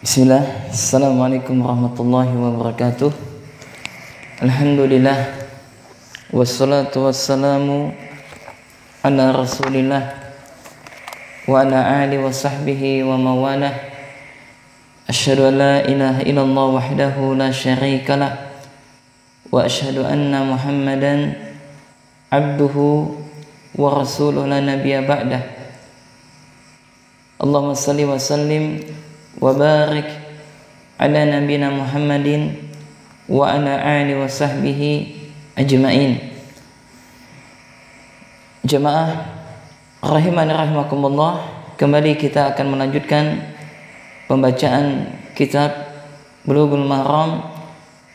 Bismillah, Assalamualaikum warahmatullahi wabarakatuh. Alhamdulillah, wassalatu wassalamu ala rasulillah wa ala alihi wa sahbihi wa mawalah. Asyhadu an la ilaha illallah wahdahu la syarikalah wa asyhadu anna muhammadan abduhu wa rasuluhu la nabiyya ba'dah. Allahumma salli wa sallim wa barik ala nabiyina Muhammadin wa ala alihi wa sahbihi ajma'in. Jemaah rahimani rahimakumullah, kembali kita akan melanjutkan pembacaan kitab Bulughul Maram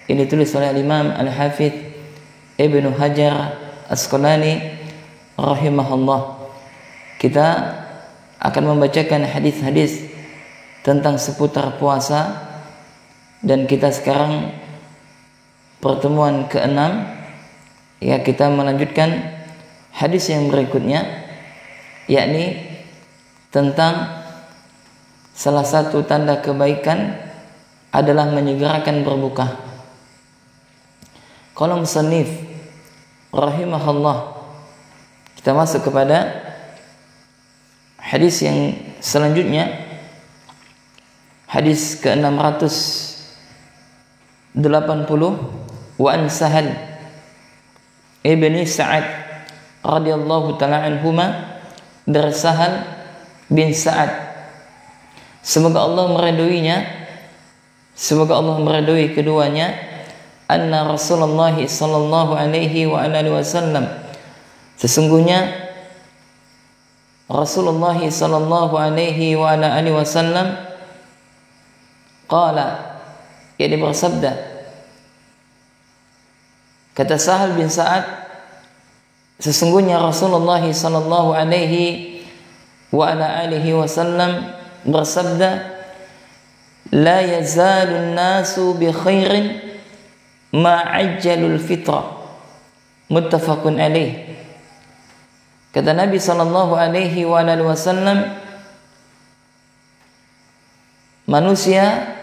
ini ditulis oleh Imam Al-Hafidz Ibnu Hajar Asqalani rahimahullah. Kita akan membacakan hadis-hadis tentang seputar puasa, dan kita sekarang pertemuan ke-6, ya, kita melanjutkan hadis yang berikutnya, yakni tentang salah satu tanda kebaikan adalah menyegerakan berbuka. Qala musannif rahimahullah, kita masuk kepada hadis yang selanjutnya, hadis ke-680. Wa an Sahal ibni Sa'ad radhiyallahu ta'ala anhuma, dari Sahal bin Sa'ad, semoga Allah meridhoinya, semoga Allah meridhoi keduanya, anna Rasulullah sallallahu alaihi wa alihi wasallam, sesungguhnya Rasulullah sallallahu alaihi wa alihi wasallam qala, yakni bersabda. Kata Sahal bin Sa'ad, sesungguhnya Rasulullah sallallahu alaihi wa ala alihi wasallam bersabda, la yazalun nasu bi khairin ma ajjalul fitra, muttafaqun alaih. Kata Nabi sallallahu alaihi wa alihi wasallam, manusia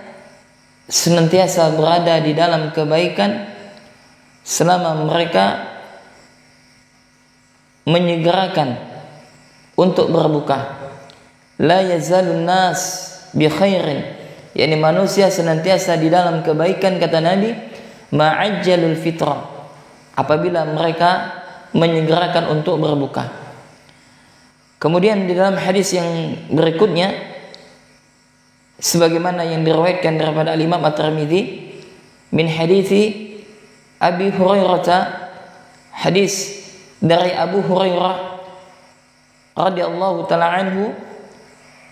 senantiasa berada di dalam kebaikan selama mereka menyegerakan untuk berbuka. La yazalun nas bi khairin, yakni manusia senantiasa di dalam kebaikan, kata Nabi, ma'ajjalul fitra, apabila mereka menyegerakan untuk berbuka. Kemudian di dalam hadis yang berikutnya, sebagaimana yang diriwayatkan daripada Imam At-Tirmidzi min hadithi Abi Hurairah, hadis dari Abu Hurairah radhiyallahu ta'ala anhu,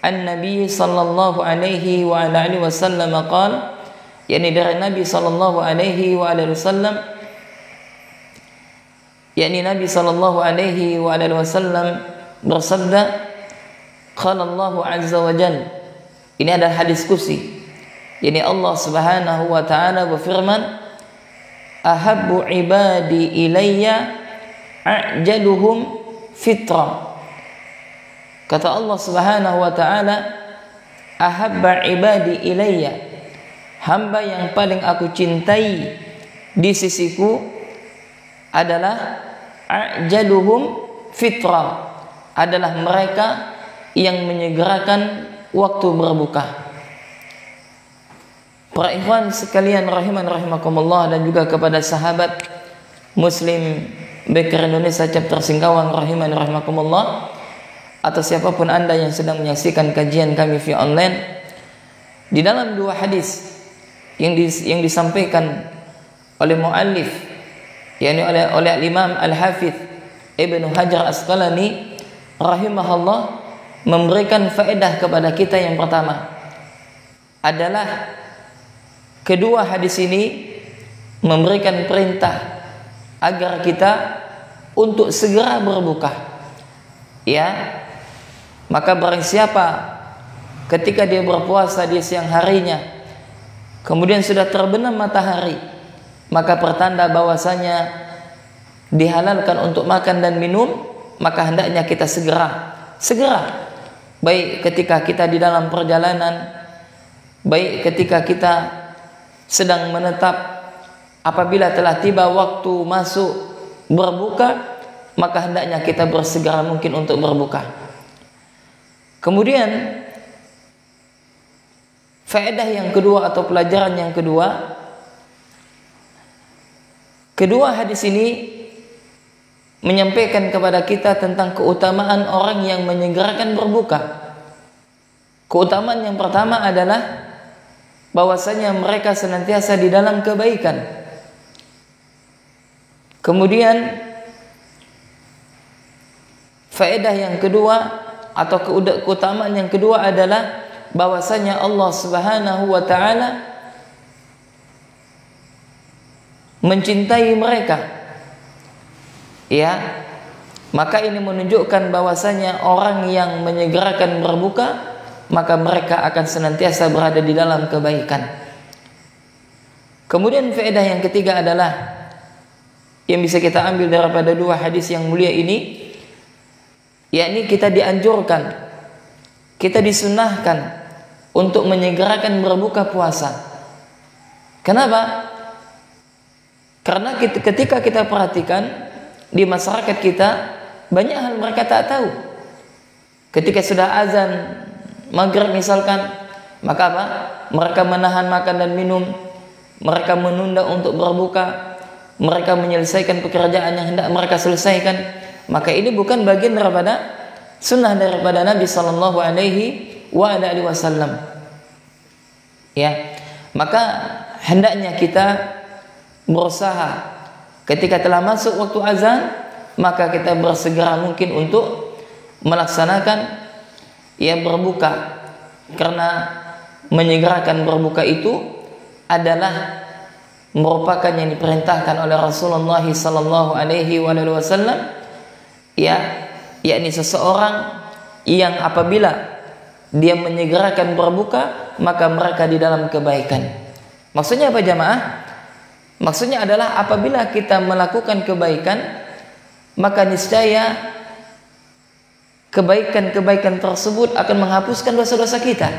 an-nabi sallallahu alaihi wa alihi wasallam qala, yakni dari Nabi sallallahu alaihi wa alihi wasallam, yakni Nabi sallallahu alaihi wa alihi wasallam bersabda, qala Allahu azza wa jalla, ini adalah hadis qudsi, yakni Allah Subhanahu wa taala berfirman, ahabbu ibadi ilayya a'jaluhum fitra. Kata Allah Subhanahu wa taala, ahabba ibadi ilayya, hamba yang paling aku cintai di sisiku adalah a'jaluhum fitra, adalah mereka yang menyegerakan waktu berbuka. Para ikhwan sekalian rahiman rahimakumullah, dan juga kepada sahabat Muslim Baker Indonesia chapter Singkawang rahiman rahimakumullah, atau siapapun Anda yang sedang menyaksikan kajian kami via online, di dalam dua hadis yang disampaikan oleh muallif, yakni oleh Imam Al-Hafidz Ibnu Hajar Asqalani rahimahullah, memberikan faedah kepada kita. Yang pertama adalah kedua hadis ini memberikan perintah agar kita untuk segera berbuka, ya. Maka barang siapa ketika dia berpuasa di siang harinya, kemudian sudah terbenam matahari, maka pertanda bahwasanya dihalalkan untuk makan dan minum, maka hendaknya kita segera baik ketika kita di dalam perjalanan baik ketika kita sedang menetap, apabila telah tiba waktu masuk berbuka, maka hendaknya kita bersegera mungkin untuk berbuka. Kemudian faedah yang kedua atau pelajaran yang kedua, kedua hadis ini menyampaikan kepada kita tentang keutamaan orang yang menyegerakan berbuka. Keutamaan yang pertama adalah bahwasanya mereka senantiasa di dalam kebaikan. Kemudian faedah yang kedua atau keutamaan yang kedua adalah bahwasanya Allah Subhanahu wa taala mencintai mereka. Ya, maka ini menunjukkan bahwasanya orang yang menyegerakan berbuka, maka mereka akan senantiasa berada di dalam kebaikan. Kemudian faedah yang ketiga adalah yang bisa kita ambil daripada dua hadis yang mulia ini, yakni kita dianjurkan, kita disunahkan untuk menyegerakan berbuka puasa. Kenapa? Karena ketika kita perhatikan di masyarakat kita, banyak hal mereka tak tahu. Ketika sudah azan maghrib misalkan, maka apa? Mereka menahan makan dan minum, mereka menunda untuk berbuka, mereka menyelesaikan pekerjaan yang hendak mereka selesaikan. Maka ini bukan bagian daripada sunnah daripada Nabi Sallallahu Alaihi Wasallam. Ya, maka hendaknya kita berusaha ketika telah masuk waktu azan, maka kita bersegera mungkin untuk melaksanakan berbuka, karena menyegerakan berbuka itu adalah merupakan yang diperintahkan oleh Rasulullah sallallahu alaihi wasallam, yakni seseorang yang apabila dia menyegerakan berbuka, maka mereka di dalam kebaikan. Maksudnya apa jamaah? Maksudnya adalah apabila kita melakukan kebaikan, maka niscaya kebaikan-kebaikan tersebut akan menghapuskan dosa-dosa kita.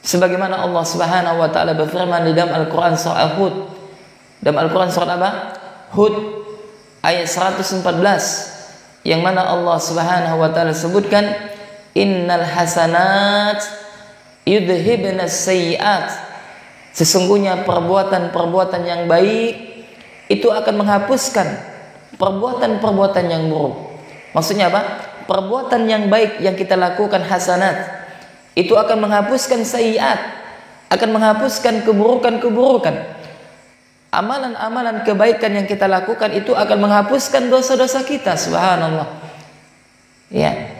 Sebagaimana Allah Subhanahu wa taala berfirman di dalam Al-Qur'an surah Hud. Dalam Al-Qur'an surat apa? Hud ayat 114, yang mana Allah Subhanahu wa taala sebutkan, innal hasanat yudhibnas sayyi'at. Sesungguhnya perbuatan-perbuatan yang baik itu akan menghapuskan perbuatan-perbuatan yang buruk. Maksudnya apa? Perbuatan yang baik yang kita lakukan, hasanat, itu akan menghapuskan sayyiat, akan menghapuskan keburukan-keburukan. Amalan-amalan kebaikan yang kita lakukan itu akan menghapuskan dosa-dosa kita. Subhanallah. Ya.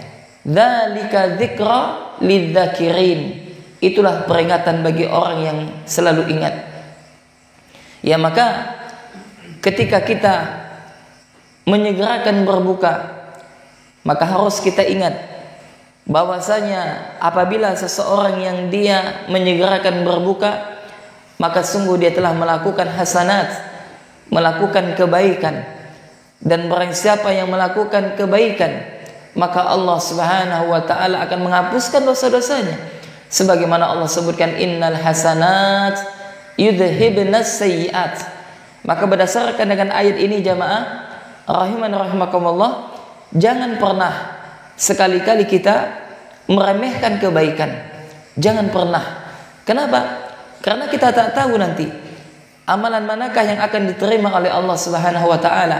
Dzalika dzikra lidzakirin. Itulah peringatan bagi orang yang selalu ingat. Ya, maka ketika kita menyegerakan berbuka, maka harus kita ingat bahwasanya apabila seseorang yang dia menyegerakan berbuka, maka sungguh dia telah melakukan hasanat, melakukan kebaikan. Dan barang siapa yang melakukan kebaikan, maka Allah Subhanahu wa taala akan menghapuskan dosa-dosanya. Sebagaimana Allah sebutkan, innal hasanat yudhibnas sayyiat. Maka berdasarkan dengan ayat ini jamaah rahimakumullah, jangan pernah sekali-kali kita meremehkan kebaikan. Jangan pernah. Kenapa? Karena kita tak tahu nanti amalan manakah yang akan diterima oleh Allah Subhanahu wa taala.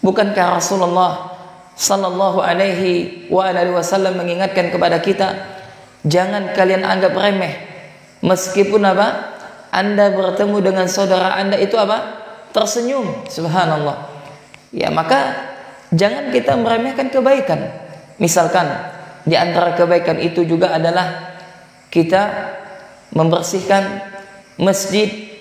Bukankah Rasulullah sallallahu alaihi wasallam mengingatkan kepada kita, jangan kalian anggap remeh meskipun apa? Anda bertemu dengan saudara Anda itu apa? Tersenyum. Subhanallah. Ya, maka jangan kita meremehkan kebaikan. Misalkan di antara kebaikan itu juga adalah kita membersihkan masjid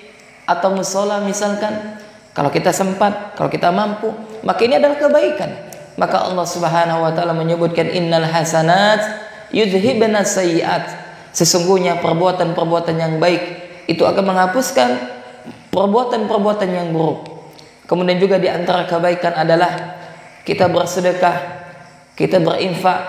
atau musola misalkan. Kalau kita sempat, kalau kita mampu, maka ini adalah kebaikan. Maka Allah Subhanahu wa taala menyebutkan innal hasanat yudhibnas sayyiat. Sesungguhnya perbuatan-perbuatan yang baik itu akan menghapuskan perbuatan-perbuatan yang buruk. Kemudian juga di antara kebaikan adalah kita bersedekah, kita berinfak,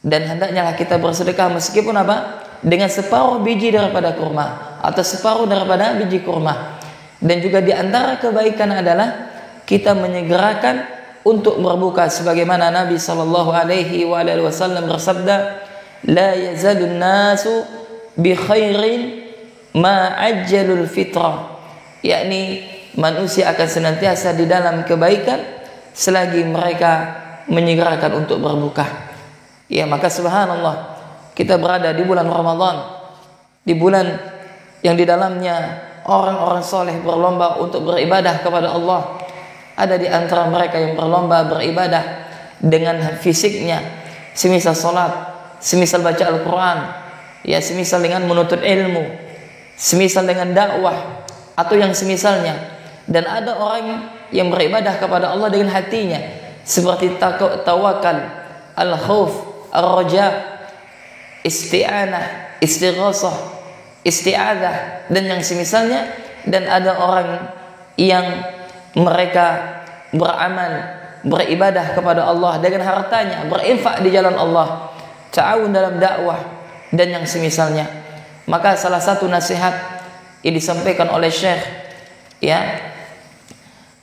dan hendaknya kita bersedekah meskipun apa? dengan separuh biji daripada kurma atau separuh daripada biji kurma. Dan juga di antara kebaikan adalah kita menyegerakan untuk berbuka, sebagaimana Nabi sallallahu alaihi wasallam bersabda, la yazalun nasu bi khairin ma ajjalul fitrah, yakni manusia akan senantiasa di dalam kebaikan selagi mereka menyegerakan untuk berbuka. Ya, maka subhanallah, kita berada di bulan Ramadan, di bulan yang di dalamnya orang-orang soleh berlomba untuk beribadah kepada Allah. Ada di antara mereka yang berlomba beribadah dengan fisiknya, semisal salat, semisal baca Al-Quran, ya, semisal dengan menuntut ilmu, semisal dengan dakwah, atau yang semisalnya. Dan ada orang yang beribadah kepada Allah dengan hatinya, seperti tawakal, al-khawf, ar-raja, isti'anah, istighasah, isti'adah, dan yang semisalnya. Dan ada orang yang mereka beramal, beribadah kepada Allah dengan hartanya, berinfak di jalan Allah, ta'awun dalam dakwah, dan yang semisalnya. Maka salah satu nasihat yang disampaikan oleh Syekh, ya,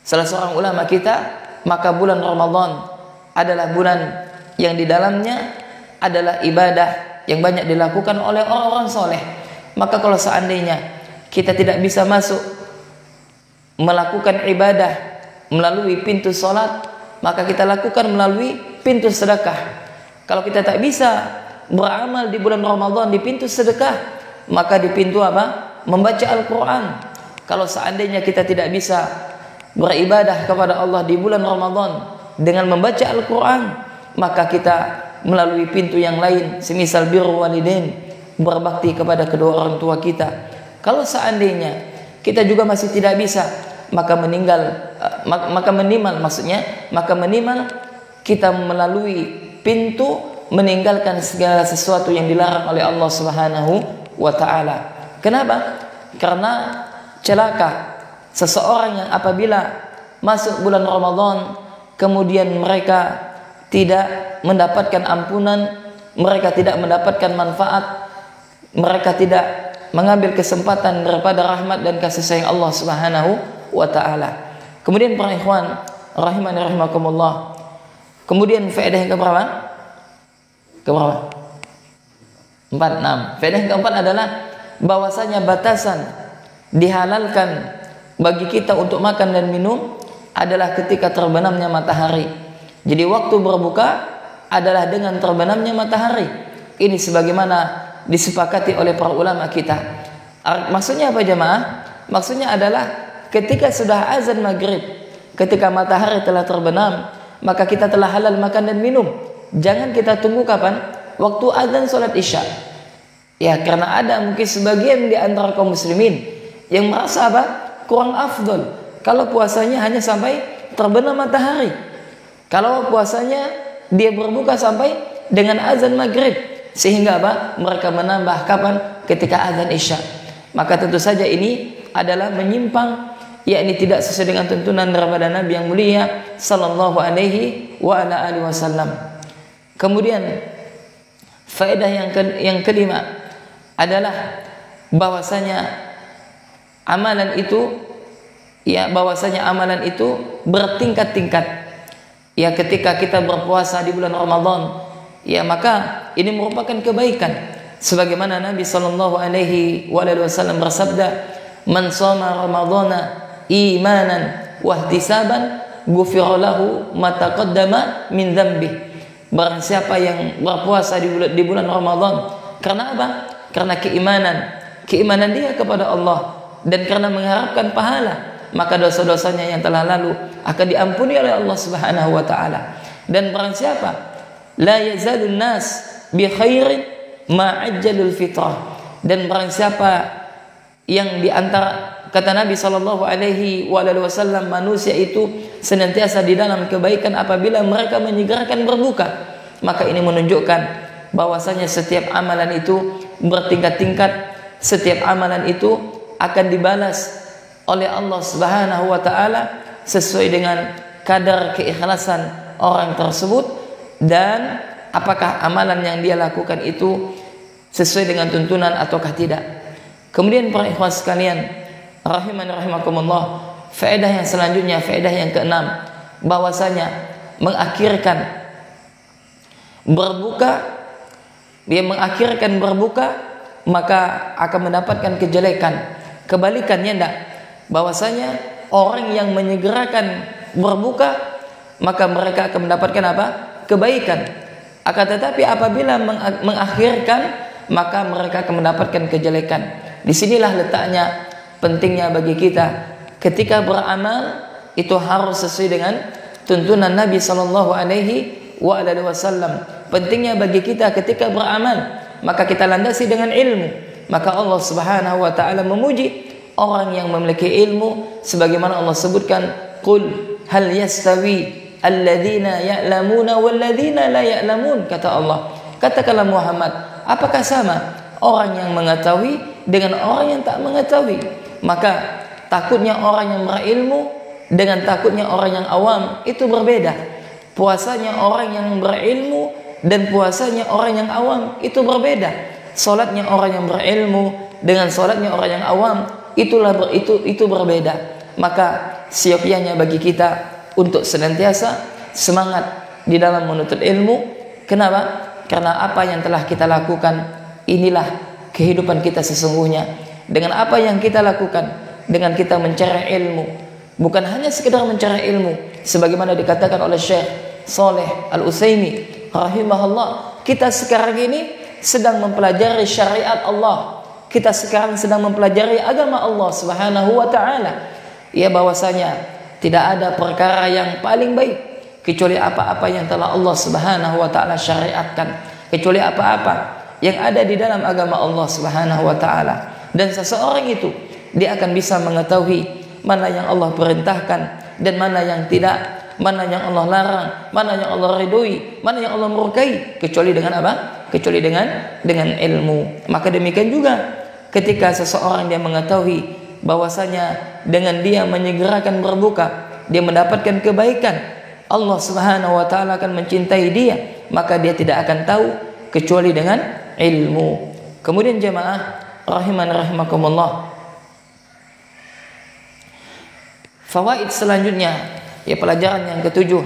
salah seorang ulama kita, maka bulan Ramadan adalah bulan yang di dalamnya adalah ibadah yang banyak dilakukan oleh orang-orang soleh. Maka kalau seandainya kita tidak bisa masuk melakukan ibadah melalui pintu salat, maka kita lakukan melalui pintu sedekah. Kalau kita tak bisa beramal di bulan Ramadan di pintu sedekah, maka di pintu apa? Membaca Al-Quran. Kalau seandainya kita tidak bisa beribadah kepada Allah di bulan Ramadan dengan membaca Al-Quran, maka kita melalui pintu yang lain, semisal birrul walidain, berbakti kepada kedua orang tua kita. Kalau seandainya kita juga masih tidak bisa, maka minimal kita melalui pintu meninggalkan segala sesuatu yang dilarang oleh Allah Subhanahu wa taala. Kenapa? Karena celaka seseorang yang apabila masuk bulan Ramadan kemudian mereka tidak mendapatkan ampunan, mereka tidak mendapatkan manfaat, mereka tidak mengambil kesempatan daripada rahmat dan kasih sayang Allah Subhanahu wa taala. Kemudian para ikhwan rahimani rahimakumullah, kemudian faedah yang keberapa? Keberapa? 6. Faedah yang keempat adalah bahwasanya batasan dihalalkan bagi kita untuk makan dan minum adalah ketika terbenamnya matahari. Jadi waktu berbuka adalah dengan terbenamnya matahari. Ini sebagaimana disepakati oleh para ulama kita. Maksudnya apa jemaah? Maksudnya adalah ketika sudah azan maghrib, ketika matahari telah terbenam, maka kita telah halal makan dan minum. Jangan kita tunggu kapan? Waktu azan salat isya. Ya, karena ada mungkin sebagian di antara kaum muslimin yang merasa apa? Kurang afdol kalau puasanya hanya sampai terbenam matahari. Kalau puasanya dia berbuka sampai dengan azan maghrib, sehingga apa? Mereka menambah kapan? Ketika azan isya. Maka tentu saja ini adalah menyimpang, yakni tidak sesuai dengan tuntunan daripada Nabi yang mulia sallallahu alaihi wasallam. Kemudian faedah yang kelima adalah bahwasanya amalan itu bertingkat-tingkat. Ya, ketika kita berpuasa di bulan Ramadan, ya, maka ini merupakan kebaikan. Sebagaimana Nabi sallallahu alaihi wasallam bersabda, "Man shoma ramadhana imanan wa ihtisaban, ghufira lahu ma taqaddama min dzambi." Barang siapa yang berpuasa di bulan Ramadan karena apa? Karena keimanan dia kepada Allah dan karena mengharapkan pahala, maka dosa-dosanya yang telah lalu akan diampuni oleh Allah Subhanahu wa taala. Dan barang siapa la yazalun nas bi khairin ma ajjalul fitrah, dan barang siapa yang di antara, kata Nabi sallallahu alaihi wasallam, manusia itu senantiasa di dalam kebaikan apabila mereka menyegerakan berbuka, maka ini menunjukkan bahwasanya setiap amalan itu bertingkat-tingkat, setiap amalan itu akan dibalas oleh Allah Subhanahu wa taala sesuai dengan kadar keikhlasan orang tersebut dan apakah amalan yang dia lakukan itu sesuai dengan tuntunan ataukah tidak. Kemudian para ikhwan sekalian, rahimani rahimakumullah, faedah yang selanjutnya, faedah yang keenam, bahwasanya mengakhirkan berbuka maka akan mendapatkan kejelekan. Kebalikannya enggak, bahwasanya orang yang menyegerakan berbuka maka mereka akan mendapatkan apa? Kebaikan. Akan tetapi apabila mengakhirkan maka mereka akan mendapatkan kejelekan. Disinilah letaknya pentingnya bagi kita ketika beramal itu harus sesuai dengan tuntunan Nabi sallallahu alaihi wasallam. Pentingnya bagi kita ketika beramal maka kita landasi dengan ilmu. Maka Allah Subhanahu wa taala memuji orang yang memiliki ilmu sebagaimana Allah sebutkan, qul hal yastawi alladzina ya'lamuna walladzina la ya'lamun, kata Allah. Katakanlah Muhammad, apakah sama orang yang mengetahui dengan orang yang tak mengetahui? Maka takutnya orang yang berilmu dengan takutnya orang yang awam itu berbeda. Puasanya orang yang berilmu dan puasanya orang yang awam itu berbeda. Salatnya orang yang berilmu dengan salatnya orang yang awam itu berbeda. Maka siokianya bagi kita untuk senantiasa semangat di dalam menuntut ilmu. Kenapa? Karena apa yang telah kita lakukan inilah kehidupan kita sesungguhnya. Dengan apa yang kita lakukan, dengan kita mencari ilmu, bukan hanya sekedar mencari ilmu sebagaimana dikatakan oleh Syekh Saleh Al-Utsaimin rahimahullah, kita sekarang ini sedang mempelajari syariat Allah. Kita sekarang sedang mempelajari agama Allah Subhanahu wa taala. Ya, bahwasanya tidak ada perkara yang paling baik kecuali apa-apa yang telah Allah Subhanahu wa taala syariatkan, kecuali apa-apa yang ada di dalam agama Allah Subhanahu wa taala. Dan seseorang itu dia akan bisa mengetahui mana yang Allah perintahkan dan mana yang tidak, mana yang Allah larang, mana yang Allah ridhoi, mana yang Allah murkai, kecuali dengan apa? Kecuali dengan ilmu. Maka demikian juga ketika seseorang dia mengetahui bahwasanya dengan dia menyegerakan berbuka dia mendapatkan kebaikan, Allah Subhanahu wa taala akan mencintai dia, maka dia tidak akan tahu kecuali dengan ilmu. Kemudian jemaah rahiman rahimakumullah, fawaid selanjutnya, ya pelajaran yang ketujuh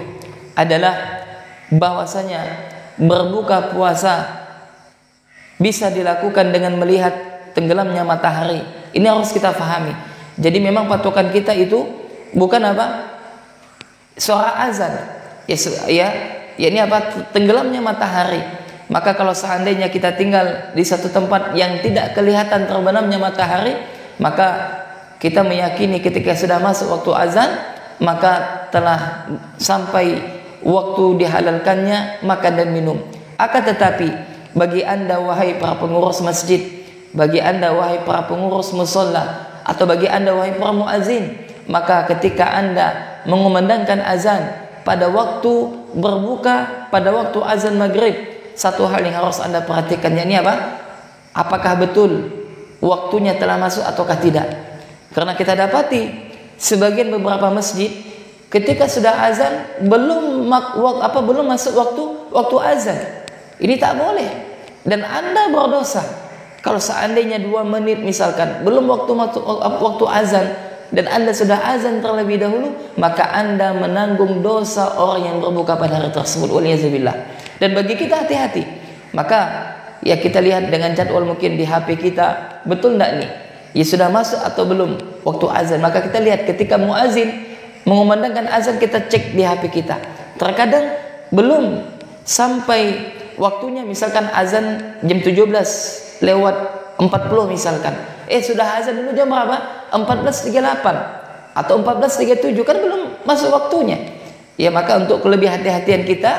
adalah bahwasanya berbuka puasa bisa dilakukan dengan melihat tenggelamnya matahari. Ini harus kita fahami. Jadi memang patokan kita itu bukan apa? Suara azan. Ya ini apa? Tenggelamnya matahari. Maka kalau seandainya kita tinggal di satu tempat yang tidak kelihatan terbenamnya matahari, maka kita meyakini ketika sudah masuk waktu azan, maka telah sampai waktu dihalalkannya makan dan minum. Akan tetapi bagi anda wahai para pengurus masjid, bagi anda wahai para pengurus musalla, atau bagi anda wahai para muazin, maka ketika anda mengumandangkan azan pada waktu berbuka, pada waktu azan maghrib, satu hal yang harus anda perhatikan, yakni apa? Apakah betul waktunya telah masuk ataukah tidak? Karena kita dapati sebagian beberapa masjid ketika sudah azan belum masuk waktu azan. Ini tak boleh dan anda berdosa. Kalau seandainya 2 menit misalkan belum waktu azan dan anda sudah azan terlebih dahulu, maka anda menanggung dosa orang yang berbuka pada hari tersebut. Waliyahzubillah. Dan bagi kita hati-hati. Maka ya kita lihat dengan jadwal mungkin di HP kita, betul enggak nih? Ya sudah masuk atau belum waktu azan? Maka kita lihat ketika muazin mengumandangkan azan, kita cek di HP kita. Terkadang belum sampai waktunya, misalkan azan jam 17 lewat 40 misalkan. Sudah azan dulu jam berapa? 14.38 atau 14.37, kan belum masuk waktunya. Ya maka untuk lebih hati-hatian kita,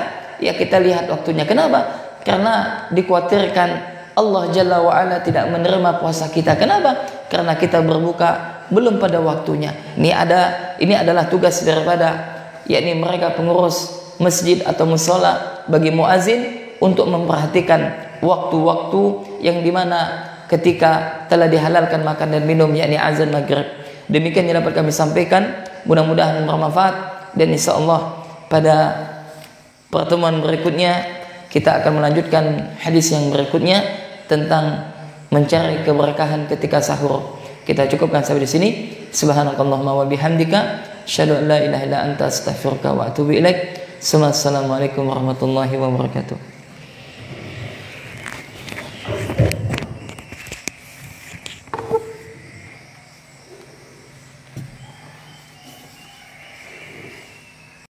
ya kita lihat waktunya. Kenapa? Karena dikhawatirkan Allah Jalla wa'ala tidak menerima puasa kita. Kenapa? Karena kita berbuka belum pada waktunya. Ini adalah tugas daripada yakni mereka pengurus masjid atau mushola bagi muazin untuk memperhatikan waktu-waktu yang dimana ketika telah dihalalkan makan dan minum, yakni azan maghrib. Demikian yang dapat kami sampaikan, mudah-mudahan bermanfaat, dan insyaallah pada pertemuan berikutnya kita akan melanjutkan hadis yang berikutnya tentang mencari keberkahan ketika sahur. Kita cukupkan sampai di sini. Subhanakallahumma wa bihamdika asyhadu an la ilaha illa anta astaghfiruka wa atubu ilaik. Assalamualaikum warahmatullahi wabarakatuh.